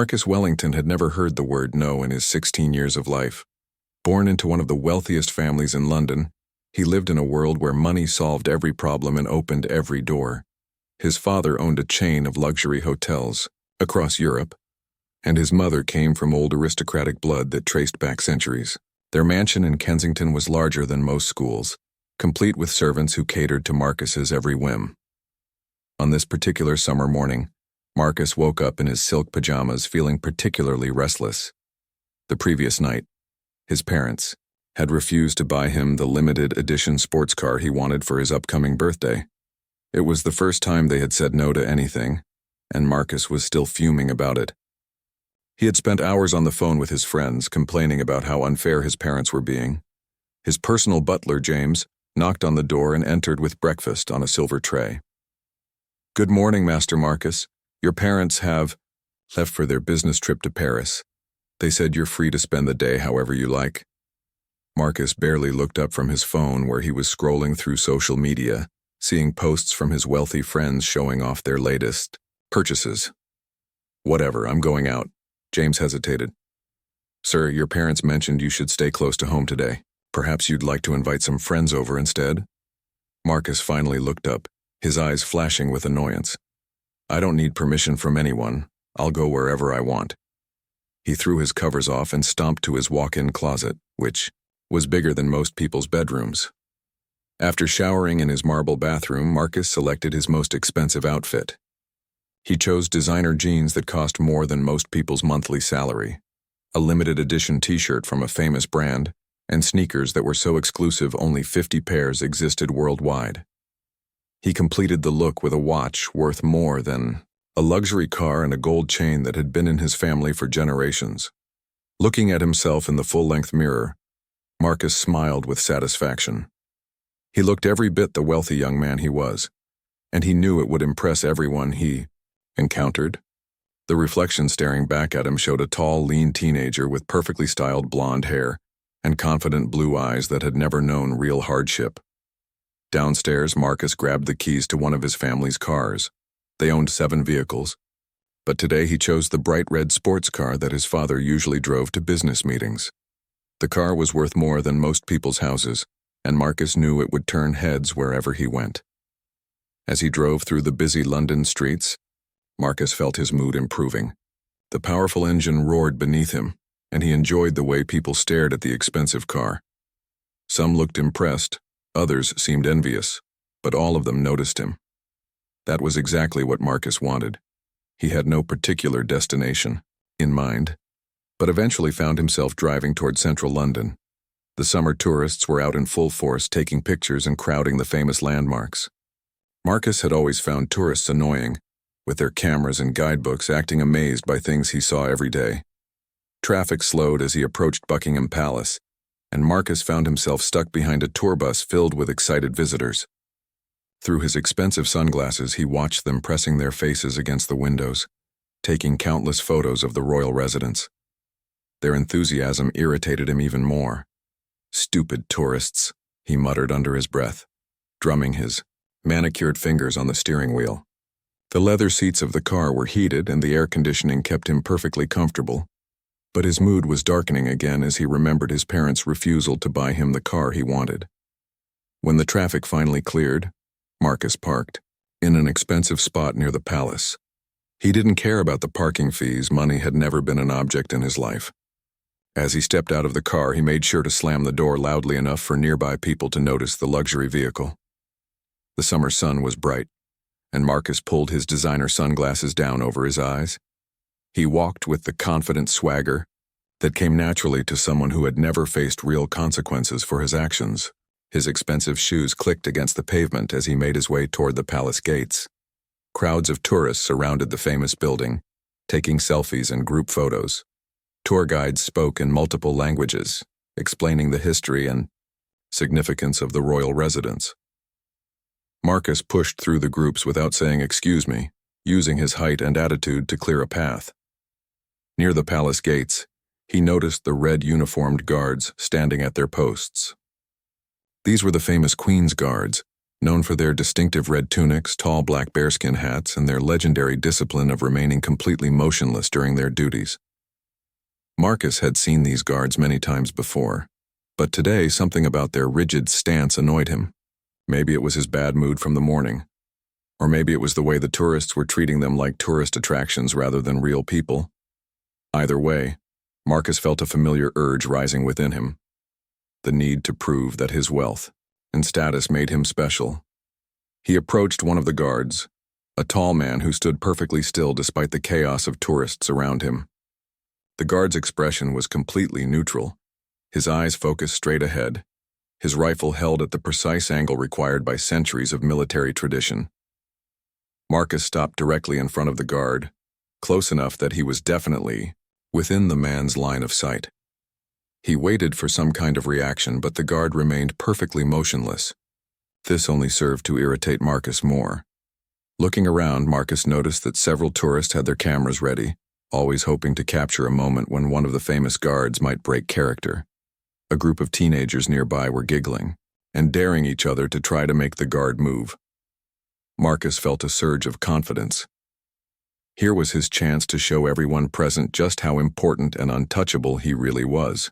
Marcus Wellington had never heard the word no in his 16 years of life. Born into one of the wealthiest families in London, he lived in a world where money solved every problem and opened every door. His father owned a chain of luxury hotels across Europe, and his mother came from old aristocratic blood that traced back centuries. Their mansion in Kensington was larger than most schools, complete with servants who catered to Marcus's every whim. On this particular summer morning, Marcus woke up in his silk pajamas feeling particularly restless. The previous night, his parents had refused to buy him the limited edition sports car he wanted for his upcoming birthday. It was the first time they had said no to anything, and Marcus was still fuming about it. He had spent hours on the phone with his friends, complaining about how unfair his parents were being. His personal butler, James, knocked on the door and entered with breakfast on a silver tray. "Good morning, Master Marcus. Your parents have left for their business trip to Paris. They said you're free to spend the day however you like." Marcus barely looked up from his phone where he was scrolling through social media, seeing posts from his wealthy friends showing off their latest purchases. "Whatever, I'm going out." James hesitated. "Sir, your parents mentioned you should stay close to home today. Perhaps you'd like to invite some friends over instead?" Marcus finally looked up, his eyes flashing with annoyance. "I don't need permission from anyone. I'll go wherever I want." He threw his covers off and stomped to his walk-in closet, which was bigger than most people's bedrooms. After showering in his marble bathroom, Marcus selected his most expensive outfit. He chose designer jeans that cost more than most people's monthly salary, a limited edition t-shirt from a famous brand, and sneakers that were so exclusive only 50 pairs existed worldwide. He completed the look with a watch worth more than a luxury car and a gold chain that had been in his family for generations. Looking at himself in the full-length mirror, Marcus smiled with satisfaction. He looked every bit the wealthy young man he was, and he knew it would impress everyone he encountered. The reflection staring back at him showed a tall, lean teenager with perfectly styled blonde hair and confident blue eyes that had never known real hardship. Downstairs, Marcus grabbed the keys to one of his family's cars. They owned 7 vehicles, but today he chose the bright red sports car that his father usually drove to business meetings. The car was worth more than most people's houses, and Marcus knew it would turn heads wherever he went. As he drove through the busy London streets, Marcus felt his mood improving. The powerful engine roared beneath him, and he enjoyed the way people stared at the expensive car. Some looked impressed, others seemed envious, but all of them noticed him. That was exactly what Marcus wanted. He had no particular destination in mind, but eventually found himself driving toward central London. The summer tourists were out in full force taking pictures and crowding the famous landmarks. Marcus had always found tourists annoying, with their cameras and guidebooks acting amazed by things he saw every day. Traffic slowed as he approached Buckingham Palace, and Marcus found himself stuck behind a tour bus filled with excited visitors. Through his expensive sunglasses, he watched them pressing their faces against the windows, taking countless photos of the royal residence. Their enthusiasm irritated him even more. "Stupid tourists," he muttered under his breath, drumming his manicured fingers on the steering wheel. The leather seats of the car were heated and the air conditioning kept him perfectly comfortable. But his mood was darkening again as he remembered his parents' refusal to buy him the car he wanted. When the traffic finally cleared, Marcus parked in an expensive spot near the palace. He didn't care about the parking fees. Money had never been an object in his life. As he stepped out of the car, he made sure to slam the door loudly enough for nearby people to notice the luxury vehicle. The summer sun was bright, and Marcus pulled his designer sunglasses down over his eyes. He walked with the confident swagger that came naturally to someone who had never faced real consequences for his actions. His expensive shoes clicked against the pavement as he made his way toward the palace gates. Crowds of tourists surrounded the famous building, taking selfies and group photos. Tour guides spoke in multiple languages, explaining the history and significance of the royal residence. Marcus pushed through the groups without saying "excuse me," using his height and attitude to clear a path. Near the palace gates, he noticed the red uniformed guards standing at their posts. These were the famous Queen's Guards, known for their distinctive red tunics, tall black bearskin hats, and their legendary discipline of remaining completely motionless during their duties. Marcus had seen these guards many times before, but today something about their rigid stance annoyed him. Maybe it was his bad mood from the morning, or maybe it was the way the tourists were treating them like tourist attractions rather than real people. Either way, Marcus felt a familiar urge rising within him, the need to prove that his wealth and status made him special. He approached one of the guards, a tall man who stood perfectly still despite the chaos of tourists around him. The guard's expression was completely neutral, his eyes focused straight ahead, his rifle held at the precise angle required by centuries of military tradition. Marcus stopped directly in front of the guard, close enough that he was definitely within the man's line of sight. He waited for some kind of reaction, but the guard remained perfectly motionless. This only served to irritate Marcus more. Looking around, Marcus noticed that several tourists had their cameras ready, always hoping to capture a moment when one of the famous guards might break character. A group of teenagers nearby were giggling and daring each other to try to make the guard move. Marcus felt a surge of confidence. Here was his chance to show everyone present just how important and untouchable he really was.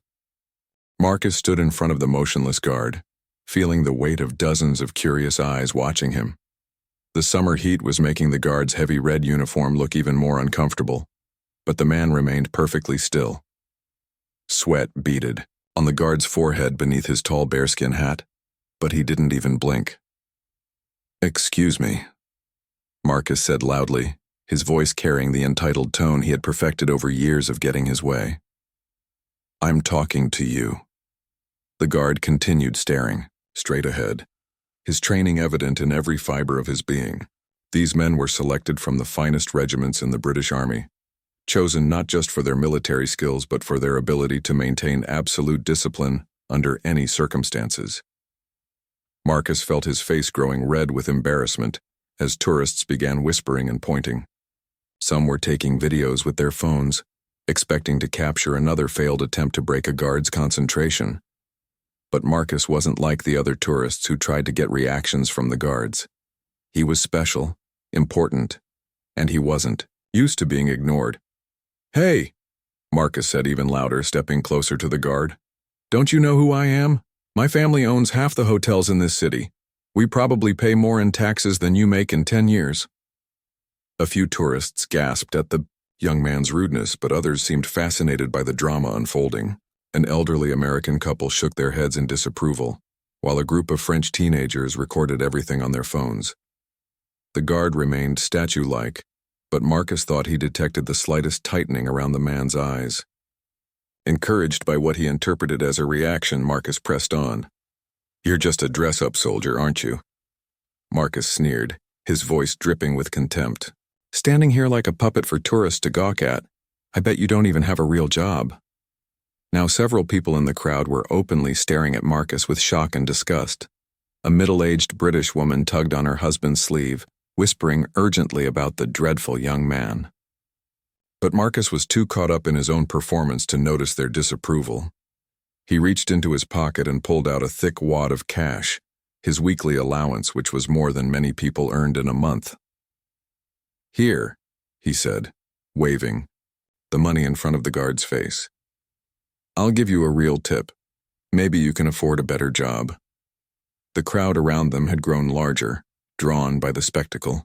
Marcus stood in front of the motionless guard, feeling the weight of dozens of curious eyes watching him. The summer heat was making the guard's heavy red uniform look even more uncomfortable, but the man remained perfectly still. Sweat beaded on the guard's forehead beneath his tall bearskin hat, but he didn't even blink. "Excuse me," Marcus said loudly, his voice carrying the entitled tone he had perfected over years of getting his way. "I'm talking to you." The guard continued staring, straight ahead, his training evident in every fiber of his being. These men were selected from the finest regiments in the British Army, chosen not just for their military skills but for their ability to maintain absolute discipline under any circumstances. Marcus felt his face growing red with embarrassment as tourists began whispering and pointing. Some were taking videos with their phones, expecting to capture another failed attempt to break a guard's concentration. But Marcus wasn't like the other tourists who tried to get reactions from the guards. He was special, important, and he wasn't used to being ignored. "Hey," Marcus said even louder, stepping closer to the guard. "Don't you know who I am? My family owns half the hotels in this city. We probably pay more in taxes than you make in 10 years. A few tourists gasped at the young man's rudeness, but others seemed fascinated by the drama unfolding. An elderly American couple shook their heads in disapproval, while a group of French teenagers recorded everything on their phones. The guard remained statue-like, but Marcus thought he detected the slightest tightening around the man's eyes. Encouraged by what he interpreted as a reaction, Marcus pressed on. "You're just a dress-up soldier, aren't you?" Marcus sneered, his voice dripping with contempt. "Standing here like a puppet for tourists to gawk at. I bet you don't even have a real job." Now several people in the crowd were openly staring at Marcus with shock and disgust. A middle-aged British woman tugged on her husband's sleeve, whispering urgently about the dreadful young man. But Marcus was too caught up in his own performance to notice their disapproval. He reached into his pocket and pulled out a thick wad of cash, his weekly allowance, which was more than many people earned in a month. "Here," he said, waving, the money in front of the guard's face. "I'll give you a real tip. Maybe you can afford a better job." The crowd around them had grown larger, drawn by the spectacle.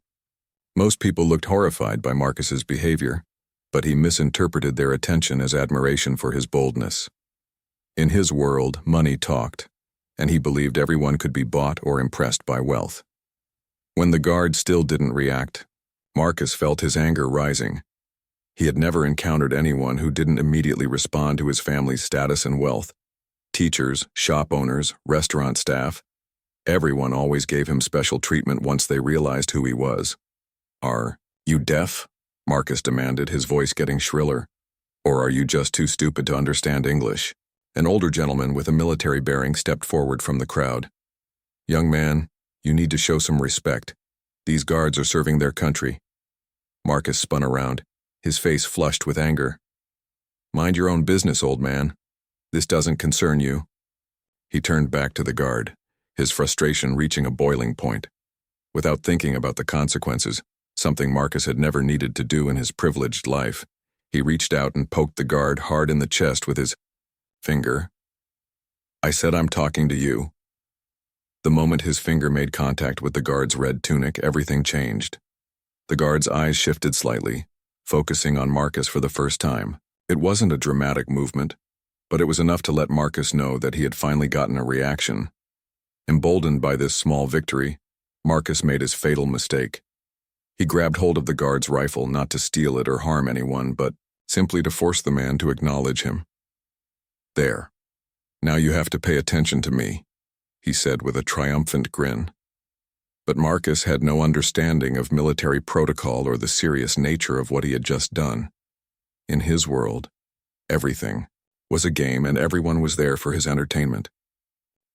Most people looked horrified by Marcus's behavior, but he misinterpreted their attention as admiration for his boldness. In his world, money talked, and he believed everyone could be bought or impressed by wealth. When the guard still didn't react, Marcus felt his anger rising. He had never encountered anyone who didn't immediately respond to his family's status and wealth. Teachers, shop owners, restaurant staff, everyone always gave him special treatment once they realized who he was. "Are you deaf?" Marcus demanded, his voice getting shriller. "Or are you just too stupid to understand English?" An older gentleman with a military bearing stepped forward from the crowd. "Young man, you need to show some respect. These guards are serving their country." Marcus spun around, his face flushed with anger. "Mind your own business, old man. This doesn't concern you." He turned back to the guard, his frustration reaching a boiling point. Without thinking about the consequences, something Marcus had never needed to do in his privileged life, he reached out and poked the guard hard in the chest with his finger. "I said I'm talking to you." The moment his finger made contact with the guard's red tunic, everything changed. The guard's eyes shifted slightly, focusing on Marcus for the first time. It wasn't a dramatic movement, but it was enough to let Marcus know that he had finally gotten a reaction. Emboldened by this small victory, Marcus made his fatal mistake. He grabbed hold of the guard's rifle, not to steal it or harm anyone, but simply to force the man to acknowledge him. "There. Now you have to pay attention to me," he said with a triumphant grin. But Marcus had no understanding of military protocol or the serious nature of what he had just done. In his world, everything was a game and everyone was there for his entertainment.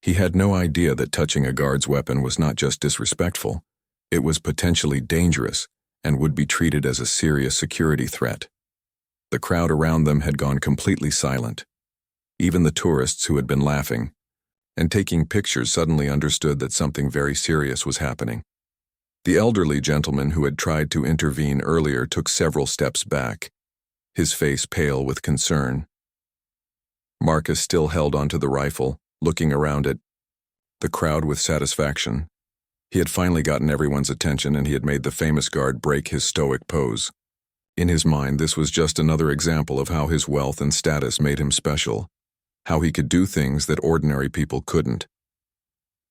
He had no idea that touching a guard's weapon was not just disrespectful, it was potentially dangerous and would be treated as a serious security threat. The crowd around them had gone completely silent. Even the tourists who had been laughing and taking pictures suddenly understood that something very serious was happening. The elderly gentleman who had tried to intervene earlier took several steps back, his face pale with concern. Marcus still held onto the rifle, looking around at the crowd with satisfaction. He had finally gotten everyone's attention and he had made the famous guard break his stoic pose. In his mind, this was just another example of how his wealth and status made him special, how he could do things that ordinary people couldn't.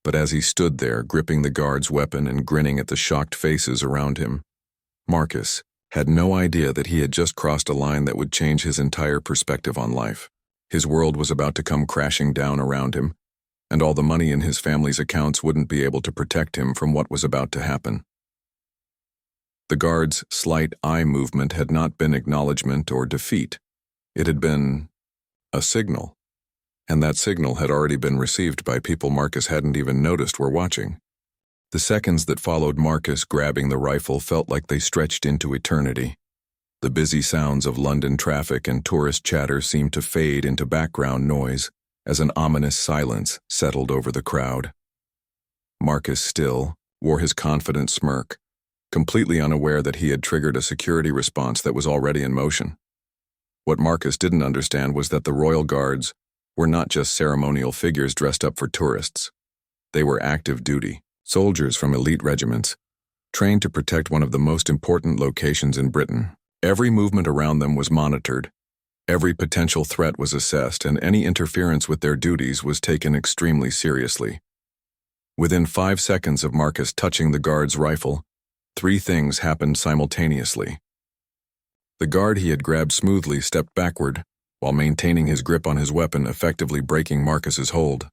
But as he stood there, gripping the guard's weapon and grinning at the shocked faces around him, Marcus had no idea that he had just crossed a line that would change his entire perspective on life. His world was about to come crashing down around him, and all the money in his family's accounts wouldn't be able to protect him from what was about to happen. The guard's slight eye movement had not been acknowledgement or defeat. It had been a signal, and that signal had already been received by people Marcus hadn't even noticed were watching. The seconds that followed Marcus grabbing the rifle felt like they stretched into eternity. The busy sounds of London traffic and tourist chatter seemed to fade into background noise as an ominous silence settled over the crowd. Marcus still wore his confident smirk, completely unaware that he had triggered a security response that was already in motion. What Marcus didn't understand was that the royal guards were not just ceremonial figures dressed up for tourists. They were active duty soldiers from elite regiments, trained to protect one of the most important locations in Britain. Every movement around them was monitored. Every potential threat was assessed, and any interference with their duties was taken extremely seriously. Within 5 seconds of Marcus touching the guard's rifle, 3 things happened simultaneously. The guard he had grabbed smoothly stepped backward, while maintaining his grip on his weapon, effectively breaking Marcus's hold.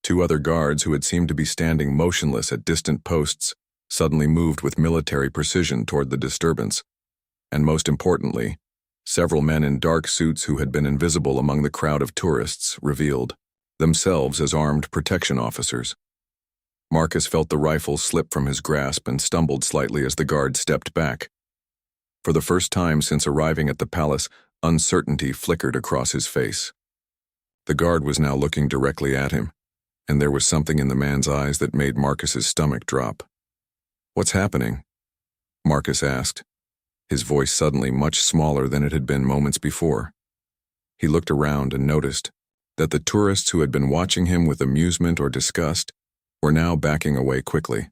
2 other guards who had seemed to be standing motionless at distant posts suddenly moved with military precision toward the disturbance. And most importantly, several men in dark suits who had been invisible among the crowd of tourists revealed themselves as armed protection officers. Marcus felt the rifle slip from his grasp and stumbled slightly as the guard stepped back. For the first time since arriving at the palace, uncertainty flickered across his face. The guard was now looking directly at him, and there was something in the man's eyes that made Marcus's stomach drop. "What's happening?" Marcus asked, his voice suddenly much smaller than it had been moments before. He looked around and noticed that the tourists who had been watching him with amusement or disgust were now backing away quickly.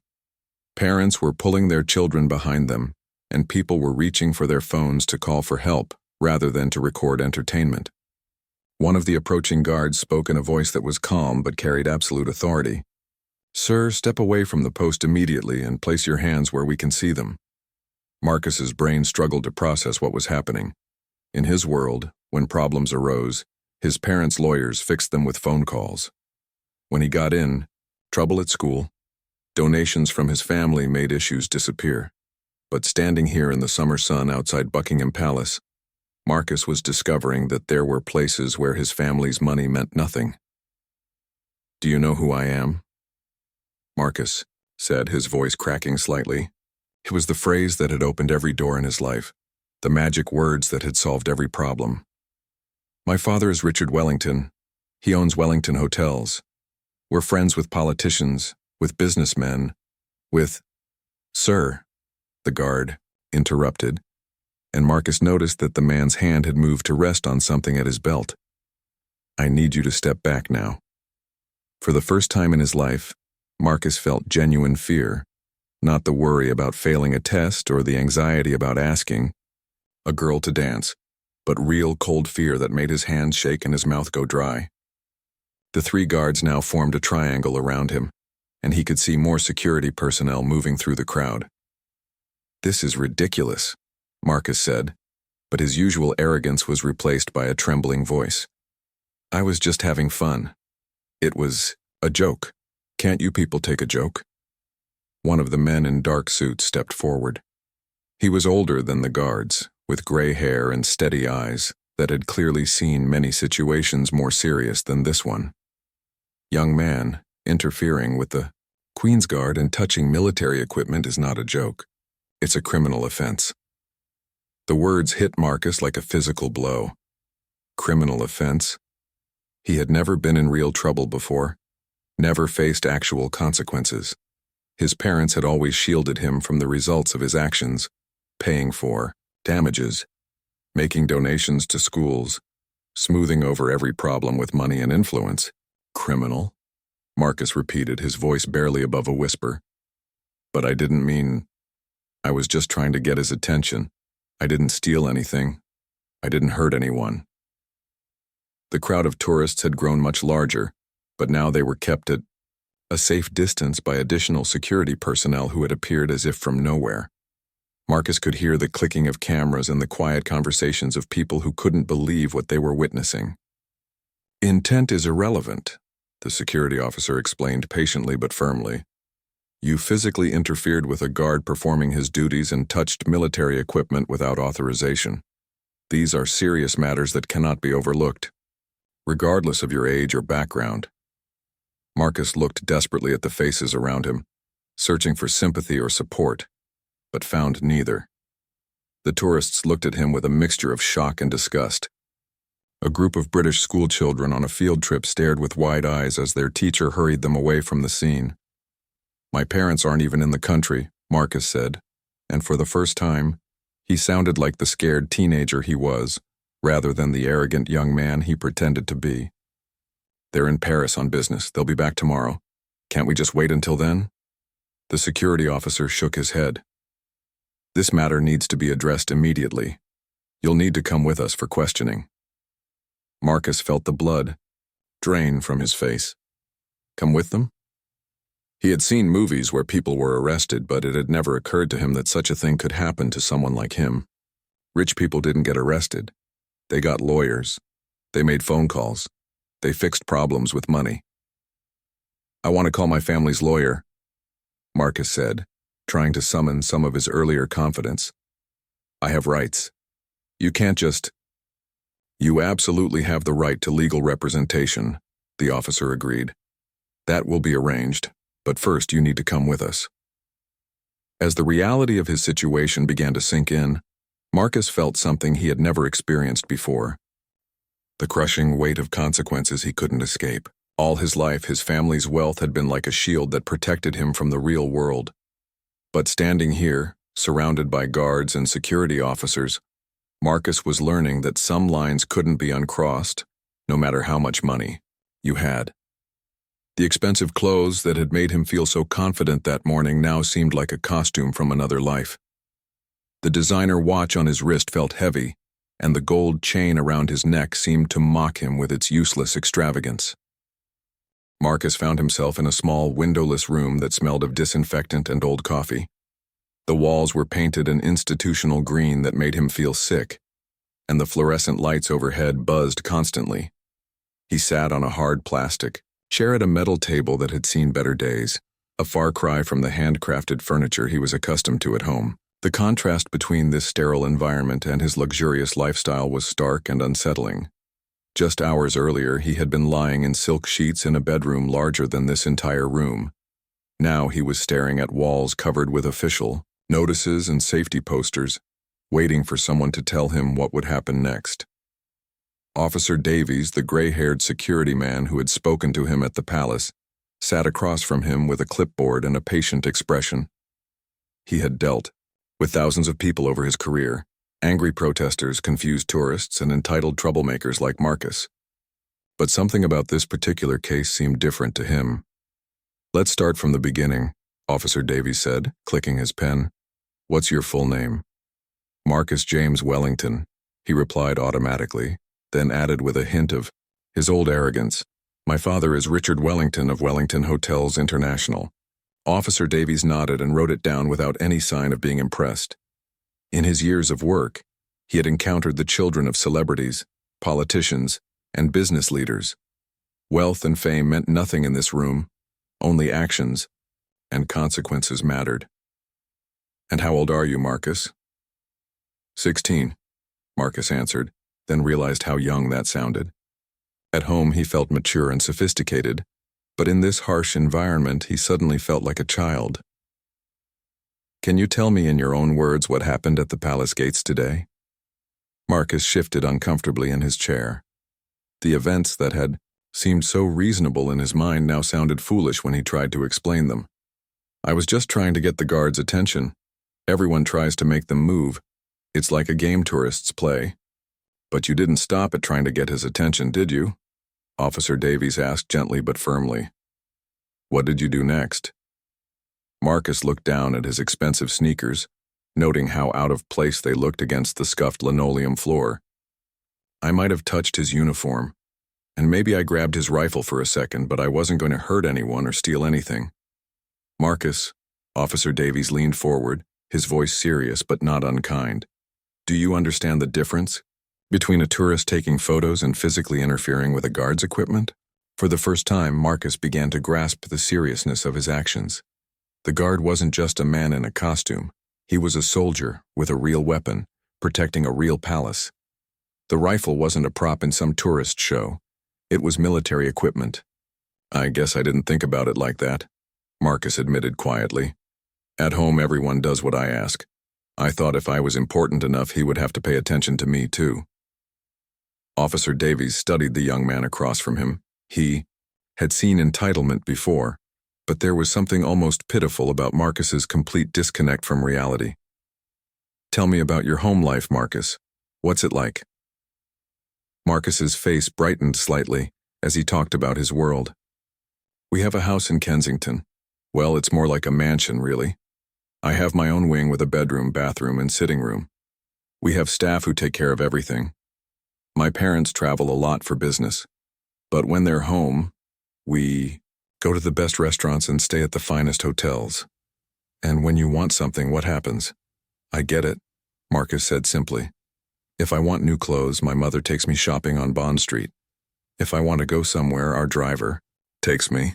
Parents were pulling their children behind them, and people were reaching for their phones to call for help rather than to record entertainment. One of the approaching guards spoke in a voice that was calm but carried absolute authority. "Sir, step away from the post immediately and place your hands where we can see them." Marcus's brain struggled to process what was happening. In his world, when problems arose, his parents' lawyers fixed them with phone calls. When he got in, trouble at school, donations from his family made issues disappear. But standing here in the summer sun outside Buckingham Palace, Marcus was discovering that there were places where his family's money meant nothing. "Do you know who I am?" Marcus said, his voice cracking slightly. It was the phrase that had opened every door in his life, the magic words that had solved every problem. "My father is Richard Wellington. He owns Wellington Hotels. We're friends with politicians, with businessmen, with— Sir, the guard interrupted, and Marcus noticed that the man's hand had moved to rest on something at his belt. I need you to step back now. For the first time in his life, Marcus felt genuine fear, not the worry about failing a test or the anxiety about asking a girl to dance, but real cold fear that made his hands shake and his mouth go dry. The three guards now formed a triangle around him, and he could see more security personnel moving through the crowd. This is ridiculous, Marcus said, but his usual arrogance was replaced by a trembling voice. I was just having fun. It was a joke. Can't you people take a joke? One of the men in dark suits stepped forward. He was older than the guards, with gray hair and steady eyes that had clearly seen many situations more serious than this one. Young man, interfering with the Queen's Guard and touching military equipment is not a joke. It's a criminal offense. The words hit Marcus like a physical blow. Criminal offense? He had never been in real trouble before, never faced actual consequences. His parents had always shielded him from the results of his actions, paying for damages, making donations to schools, smoothing over every problem with money and influence. Criminal? Marcus repeated, his voice barely above a whisper. But I didn't mean— I was just trying to get his attention. I didn't steal anything. I didn't hurt anyone. The crowd of tourists had grown much larger, but now they were kept at a safe distance by additional security personnel who had appeared as if from nowhere. Marcus could hear the clicking of cameras and the quiet conversations of people who couldn't believe what they were witnessing. Intent is irrelevant, the security officer explained patiently but firmly. You physically interfered with a guard performing his duties and touched military equipment without authorization. These are serious matters that cannot be overlooked, regardless of your age or background. Marcus looked desperately at the faces around him, searching for sympathy or support, but found neither. The tourists looked at him with a mixture of shock and disgust. A group of British schoolchildren on a field trip stared with wide eyes as their teacher hurried them away from the scene. My parents aren't even in the country, Marcus said, and for the first time, he sounded like the scared teenager he was, rather than the arrogant young man he pretended to be. They're in Paris on business. They'll be back tomorrow. Can't we just wait until then? The security officer shook his head. This matter needs to be addressed immediately. You'll need to come with us for questioning. Marcus felt the blood drain from his face. Come with them? He had seen movies where people were arrested, but it had never occurred to him that such a thing could happen to someone like him. Rich people didn't get arrested. They got lawyers. They made phone calls. They fixed problems with money. I want to call my family's lawyer, Marcus said, trying to summon some of his earlier confidence. I have rights. You can't just— You absolutely have the right to legal representation, the officer agreed. That will be arranged, but first you need to come with us. As the reality of his situation began to sink in, Marcus felt something he had never experienced before. The crushing weight of consequences he couldn't escape. All his life, his family's wealth had been like a shield that protected him from the real world. But standing here, surrounded by guards and security officers, Marcus was learning that some lines couldn't be uncrossed, no matter how much money you had. The expensive clothes that had made him feel so confident that morning now seemed like a costume from another life. The designer watch on his wrist felt heavy, and the gold chain around his neck seemed to mock him with its useless extravagance. Marcus found himself in a small, windowless room that smelled of disinfectant and old coffee. The walls were painted an institutional green that made him feel sick, and the fluorescent lights overhead buzzed constantly. He sat on a hard plastic chair at a metal table that had seen better days, a far cry from the handcrafted furniture he was accustomed to at home. The contrast between this sterile environment and his luxurious lifestyle was stark and unsettling. Just hours earlier, he had been lying in silk sheets in a bedroom larger than this entire room. Now he was staring at walls covered with official notices and safety posters, waiting for someone to tell him what would happen next. Officer Davies, the gray-haired security man who had spoken to him at the palace, sat across from him with a clipboard and a patient expression. He had dealt with thousands of people over his career, angry protesters, confused tourists, and entitled troublemakers like Marcus. But something about this particular case seemed different to him. "Let's start from the beginning," Officer Davies said, clicking his pen. "What's your full name?" "Marcus James Wellington," he replied automatically, then added with a hint of his old arrogance, "My father is Richard Wellington of Wellington Hotels International." Officer Davies nodded and wrote it down without any sign of being impressed. In his years of work, he had encountered the children of celebrities, politicians, and business leaders. Wealth and fame meant nothing in this room, only actions, and consequences mattered. "And how old are you, Marcus?" 16, Marcus answered, then realized how young that sounded. At home he felt mature and sophisticated, but in this harsh environment he suddenly felt like a child. "Can you tell me in your own words what happened at the palace gates today?" Marcus shifted uncomfortably in his chair. The events that had seemed so reasonable in his mind now sounded foolish when he tried to explain them. "I was just trying to get the guards' attention. Everyone tries to make them move. It's like a game tourists play." "But you didn't stop at trying to get his attention, did you?" Officer Davies asked gently but firmly. "What did you do next?" Marcus looked down at his expensive sneakers, noting how out of place they looked against the scuffed linoleum floor. "I might have touched his uniform, and maybe I grabbed his rifle for a second, but I wasn't going to hurt anyone or steal anything." "Marcus," Officer Davies leaned forward, his voice serious but not unkind. "Do you understand the difference between a tourist taking photos and physically interfering with a guard's equipment?" For the first time, Marcus began to grasp the seriousness of his actions. The guard wasn't just a man in a costume. He was a soldier with a real weapon, protecting a real palace. The rifle wasn't a prop in some tourist show. It was military equipment. "I guess I didn't think about it like that," Marcus admitted quietly. "At home, everyone does what I ask. I thought if I was important enough, he would have to pay attention to me, too." Officer Davies studied the young man across from him. He had seen entitlement before, but there was something almost pitiful about Marcus's complete disconnect from reality. "Tell me about your home life, Marcus. What's it like?" Marcus's face brightened slightly as he talked about his world. "We have a house in Kensington. Well, it's more like a mansion, really. I have my own wing with a bedroom, bathroom, and sitting room. We have staff who take care of everything. My parents travel a lot for business, but when they're home, we go to the best restaurants and stay at the finest hotels. And when you want something, what happens?" "I get it," Marcus said simply. "If I want new clothes, my mother takes me shopping on Bond Street. If I want to go somewhere, our driver takes me.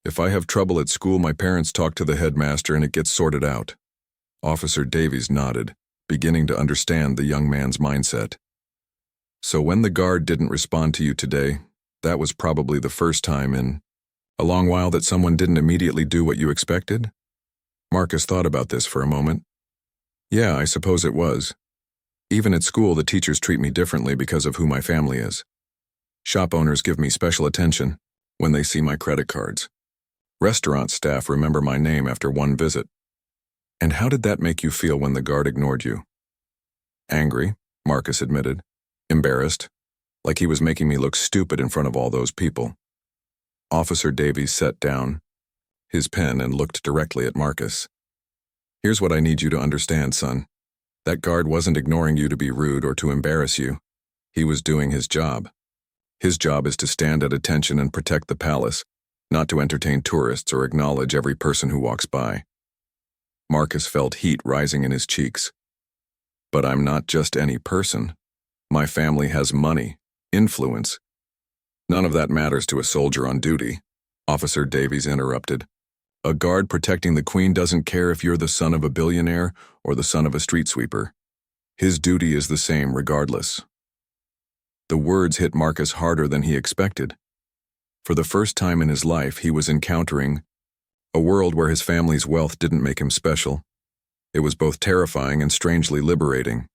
If I have trouble at school, my parents talk to the headmaster and it gets sorted out." Officer Davies nodded, beginning to understand the young man's mindset. "So when the guard didn't respond to you today, that was probably the first time in a long while that someone didn't immediately do what you expected?" Marcus thought about this for a moment. "Yeah, I suppose it was. Even at school, the teachers treat me differently because of who my family is. Shop owners give me special attention when they see my credit cards. Restaurant staff remember my name after one visit." "And how did that make you feel when the guard ignored you?" "Angry," Marcus admitted. "Embarrassed, like he was making me look stupid in front of all those people." Officer Davies set down his pen and looked directly at Marcus. "Here's what I need you to understand, son. That guard wasn't ignoring you to be rude or to embarrass you. He was doing his job. His job is to stand at attention and protect the palace, not to entertain tourists or acknowledge every person who walks by." Marcus felt heat rising in his cheeks. "But I'm not just any person. My family has money, influence." "None of that matters to a soldier on duty," Officer Davies interrupted. "A guard protecting the Queen doesn't care if you're the son of a billionaire or the son of a street sweeper. His duty is the same regardless." The words hit Marcus harder than he expected. For the first time in his life, he was encountering a world where his family's wealth didn't make him special. It was both terrifying and strangely liberating.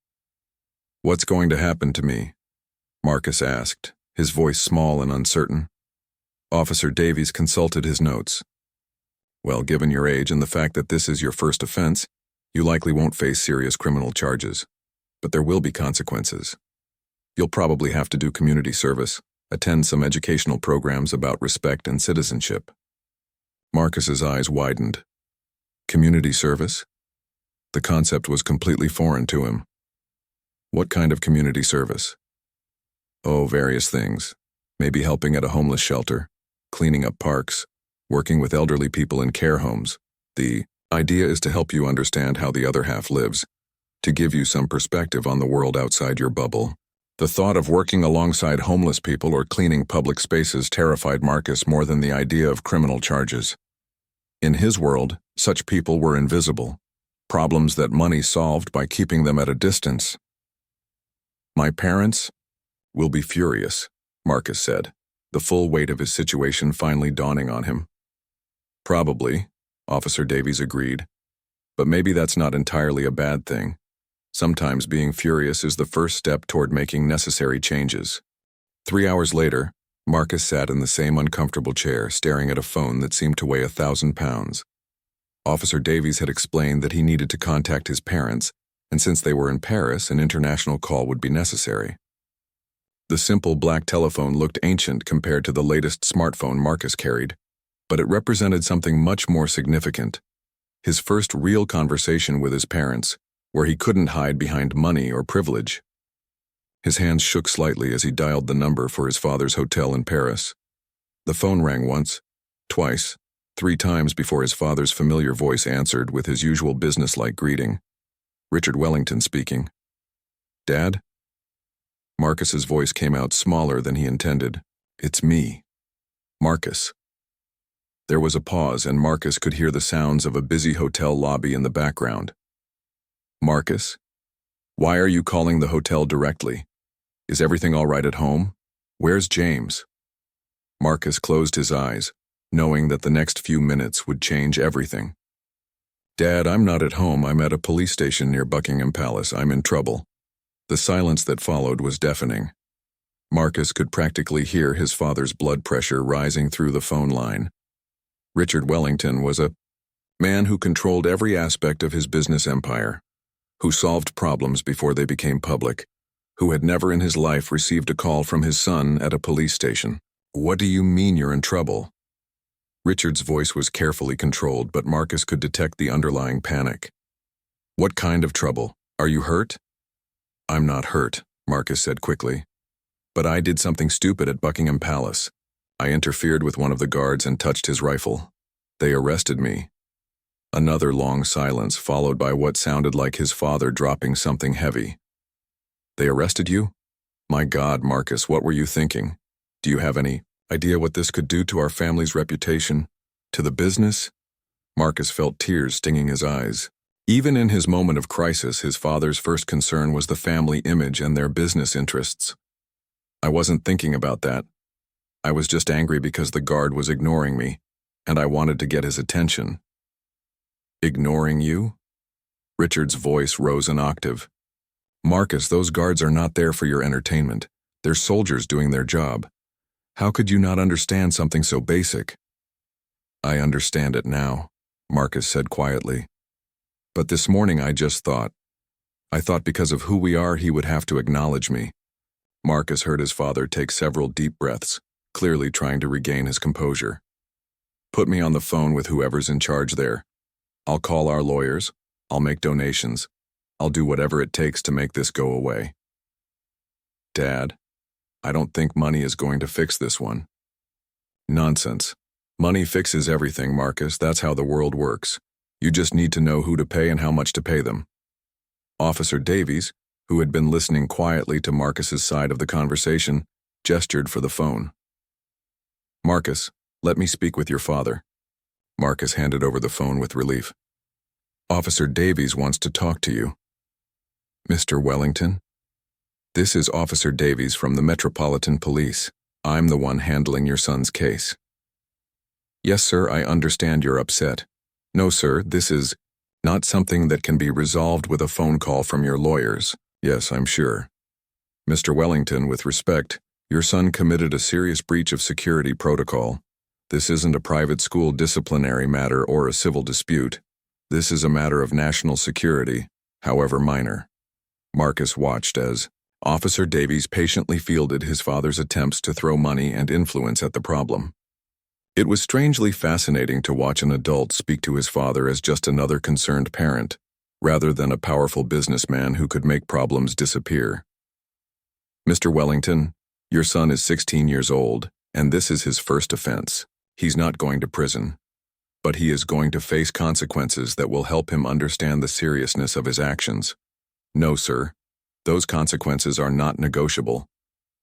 "What's going to happen to me?" Marcus asked, his voice small and uncertain. Officer Davies consulted his notes. Well, given your age and the fact that this is your first offense, you likely won't face serious criminal charges. But there will be consequences. You'll probably have to do community service, attend some educational programs about respect and citizenship. Marcus's eyes widened. Community service? The concept was completely foreign to him. What kind of community service? Oh, various things. Maybe helping at a homeless shelter, cleaning up parks, working with elderly people in care homes. The idea is to help you understand how the other half lives, to give you some perspective on the world outside your bubble. The thought of working alongside homeless people or cleaning public spaces terrified Marcus more than the idea of criminal charges. In his world, such people were invisible, problems that money solved by keeping them at a distance. My parents will be furious, Marcus said, the full weight of his situation finally dawning on him. Probably, Officer Davies agreed, but maybe that's not entirely a bad thing. Sometimes being furious is the first step toward making necessary changes. 3 hours later, Marcus sat in the same uncomfortable chair, staring at a phone that seemed to weigh 1,000 pounds. Officer Davies had explained that he needed to contact his parents, and since they were in Paris, an international call would be necessary. The simple black telephone looked ancient compared to the latest smartphone Marcus carried, but it represented something much more significant. His first real conversation with his parents, where he couldn't hide behind money or privilege. His hands shook slightly as he dialed the number for his father's hotel in Paris. The phone rang once, twice, 3 times before his father's familiar voice answered with his usual businesslike greeting. Richard Wellington speaking. Dad? Marcus's voice came out smaller than he intended. It's me. Marcus. There was a pause, and Marcus could hear the sounds of a busy hotel lobby in the background. Marcus? Why are you calling the hotel directly? Is everything all right at home? Where's James? Marcus closed his eyes, knowing that the next few minutes would change everything. Dad, I'm not at home. I'm at a police station near Buckingham Palace. I'm in trouble. The silence that followed was deafening. Marcus could practically hear his father's blood pressure rising through the phone line. Richard Wellington was a man who controlled every aspect of his business empire, who solved problems before they became public, who had never in his life received a call from his son at a police station. What do you mean you're in trouble? Richard's voice was carefully controlled, but Marcus could detect the underlying panic. What kind of trouble? Are you hurt? I'm not hurt, Marcus said quickly. But I did something stupid at Buckingham Palace. I interfered with one of the guards and touched his rifle. They arrested me. Another long silence, followed by what sounded like his father dropping something heavy. They arrested you? My God, Marcus, what were you thinking? Do you have any idea what this could do to our family's reputation? To the business? Marcus felt tears stinging his eyes. Even in his moment of crisis, his father's first concern was the family image and their business interests. I wasn't thinking about that. I was just angry because the guard was ignoring me, and I wanted to get his attention. Ignoring you? Richard's voice rose an octave. Marcus, those guards are not there for your entertainment. They're soldiers doing their job. How could you not understand something so basic? I understand it now, Marcus said quietly. But this morning I thought because of who we are he would have to acknowledge me. Marcus heard his father take several deep breaths, clearly trying to regain his composure. Put me on the phone with whoever's in charge there. I'll call our lawyers. I'll make donations. I'll do whatever it takes to make this go away. Dad, I don't think money is going to fix this one. Nonsense. Money fixes everything, Marcus. That's how the world works. You just need to know who to pay and how much to pay them. Officer Davies, who had been listening quietly to Marcus's side of the conversation, gestured for the phone. Marcus, let me speak with your father. Marcus handed over the phone with relief. Officer Davies wants to talk to you. Mr. Wellington? This is Officer Davies from the Metropolitan Police. I'm the one handling your son's case. Yes, sir, I understand you're upset. No, sir, this is not something that can be resolved with a phone call from your lawyers. Yes, I'm sure. Mr. Wellington, with respect, Your son committed a serious breach of security protocol. This isn't a private school disciplinary matter or a civil dispute. This is a matter of national security, however minor." Marcus watched as Officer Davies patiently fielded his father's attempts to throw money and influence at the problem. It was strangely fascinating to watch an adult speak to his father as just another concerned parent, rather than a powerful businessman who could make problems disappear. "Mr. Wellington, your son is 16 years old, and this is his first offense. He's not going to prison, but he is going to face consequences that will help him understand the seriousness of his actions. No, sir. Those consequences are not negotiable.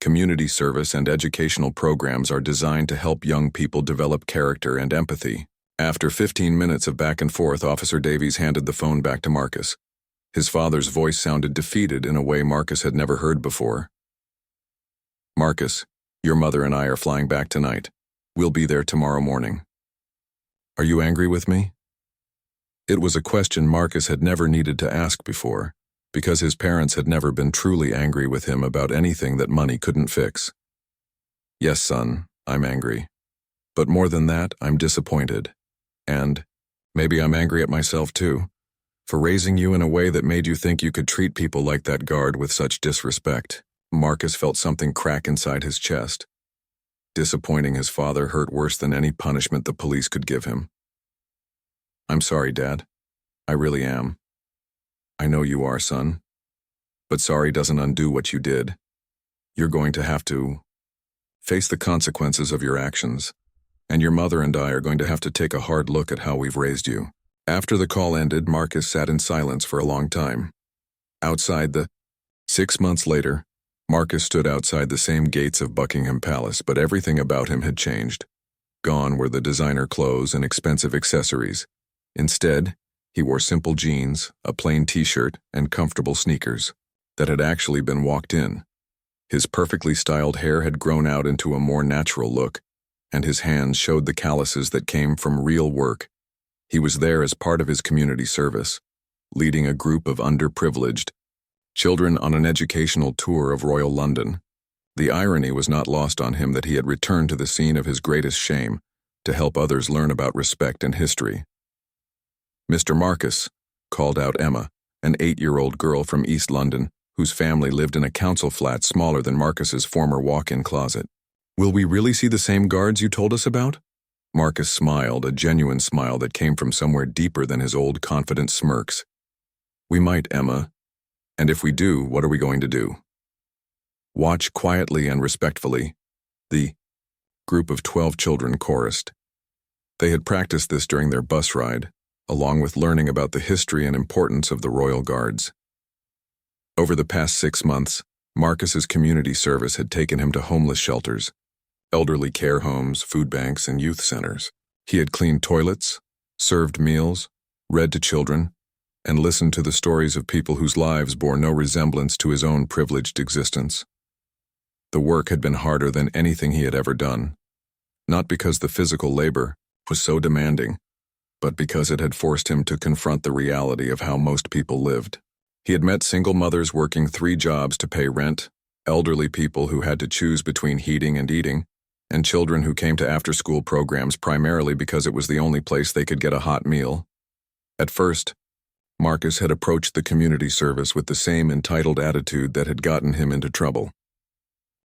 Community service and educational programs are designed to help young people develop character and empathy." After 15 minutes of back and forth, Officer Davies handed the phone back to Marcus. His father's voice sounded defeated in a way Marcus had never heard before. "Marcus, your mother and I are flying back tonight. We'll be there tomorrow morning. Are you angry with me?" It was a question Marcus had never needed to ask before, because his parents had never been truly angry with him about anything that money couldn't fix. "Yes, son, I'm angry. But more than that, I'm disappointed. And maybe I'm angry at myself too, for raising you in a way that made you think you could treat people like that guard with such disrespect." Marcus felt something crack inside his chest. Disappointing his father hurt worse than any punishment the police could give him. "I'm sorry, Dad. I really am. I know you are, son. But sorry doesn't undo what you did. You're going to have to face the consequences of your actions, and your mother and I are going to have to take a hard look at how we've raised you." After the call ended, Marcus sat in silence for a long time. Outside the 6 months later, Marcus stood outside the same gates of Buckingham Palace, but everything about him had changed. Gone were the designer clothes and expensive accessories. Instead, he wore simple jeans, a plain t-shirt, and comfortable sneakers that had actually been walked in. His perfectly styled hair had grown out into a more natural look, and his hands showed the calluses that came from real work. He was there as part of his community service, leading a group of underprivileged children on an educational tour of Royal London. The irony was not lost on him that he had returned to the scene of his greatest shame to help others learn about respect and history. "Mr. Marcus," called out Emma, an 8-year-old girl from East London, whose family lived in a council flat smaller than Marcus's former walk-in closet. "Will we really see the same guards you told us about?" Marcus smiled, a genuine smile that came from somewhere deeper than his old confident smirks. "We might, Emma. And if we do, what are we going to do?" "Watch quietly and respectfully," the group of 12 children chorused. They had practiced this during their bus ride, along with learning about the history and importance of the Royal Guards. Over the past 6 months, Marcus's community service had taken him to homeless shelters, elderly care homes, food banks, and youth centers. He had cleaned toilets, served meals, read to children, and listened to the stories of people whose lives bore no resemblance to his own privileged existence. The work had been harder than anything he had ever done, not because the physical labor was so demanding, but because it had forced him to confront the reality of how most people lived. He had met single mothers working 3 jobs to pay rent, elderly people who had to choose between heating and eating, and children who came to after-school programs primarily because it was the only place they could get a hot meal. At first, Marcus had approached the community service with the same entitled attitude that had gotten him into trouble.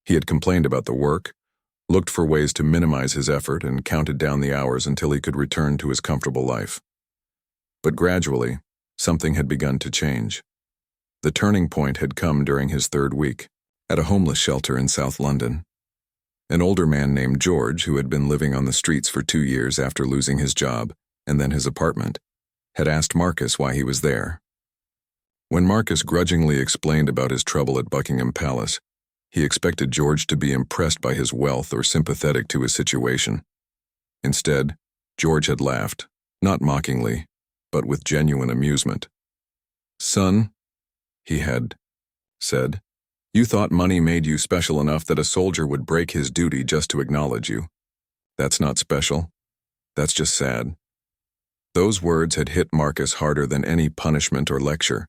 He had complained about the work, looked for ways to minimize his effort, and counted down the hours until he could return to his comfortable life. But gradually, something had begun to change. The turning point had come during his 3rd week, at a homeless shelter in South London. An older man named George, who had been living on the streets for 2 years after losing his job and then his apartment, had asked Marcus why he was there. When Marcus grudgingly explained about his trouble at Buckingham Palace, he expected George to be impressed by his wealth or sympathetic to his situation. Instead, George had laughed, not mockingly, but with genuine amusement. "Son," he had said, "you thought money made you special enough that a soldier would break his duty just to acknowledge you. That's not special. That's just sad." Those words had hit Marcus harder than any punishment or lecture.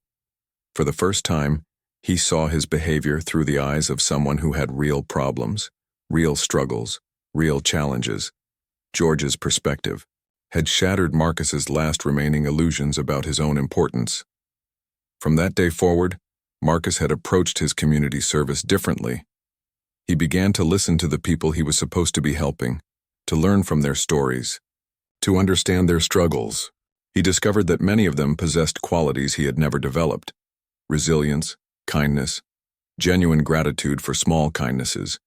For the first time, He saw his behavior through the eyes of someone who had real problems, real struggles, real challenges. George's perspective had shattered Marcus's last remaining illusions about his own importance. From that day forward, Marcus had approached his community service differently. He began to listen to the people he was supposed to be helping, to learn from their stories, to understand their struggles. He discovered that many of them possessed qualities he had never developed: resilience, kindness, genuine gratitude for small kindnesses.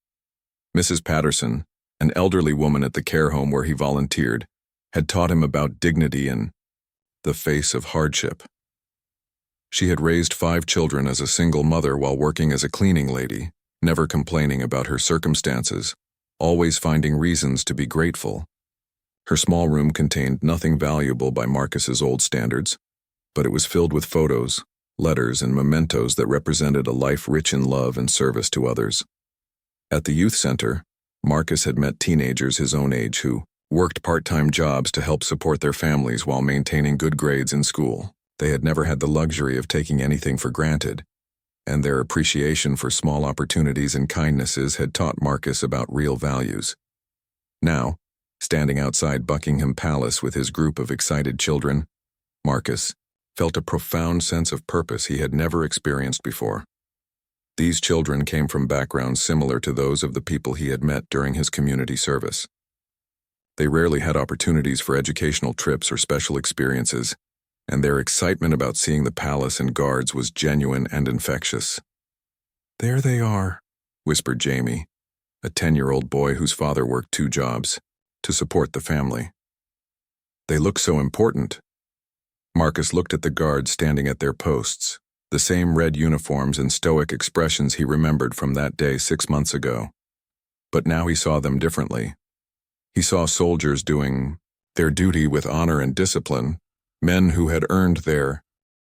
Mrs. Patterson, an elderly woman at the care home where he volunteered, had taught him about dignity in the face of hardship. She had raised 5 children as a single mother while working as a cleaning lady, never complaining about her circumstances, always finding reasons to be grateful. Her small room contained nothing valuable by Marcus's old standards, but it was filled with photos, letters, and mementos that represented a life rich in love and service to others. At the youth center, Marcus had met teenagers his own age who worked part-time jobs to help support their families while maintaining good grades in school. They had never had the luxury of taking anything for granted, and their appreciation for small opportunities and kindnesses had taught Marcus about real values. Now, standing outside Buckingham Palace with his group of excited children, Marcus felt a profound sense of purpose he had never experienced before. These children came from backgrounds similar to those of the people he had met during his community service. They rarely had opportunities for educational trips or special experiences, and their excitement about seeing the palace and guards was genuine and infectious. "There they are," whispered Jamie, a 10-year-old boy whose father worked 2 jobs to support the family. "They look so important." Marcus looked at the guards standing at their posts, the same red uniforms and stoic expressions he remembered from that day 6 months ago. But now he saw them differently. He saw soldiers doing their duty with honor and discipline, men who had earned their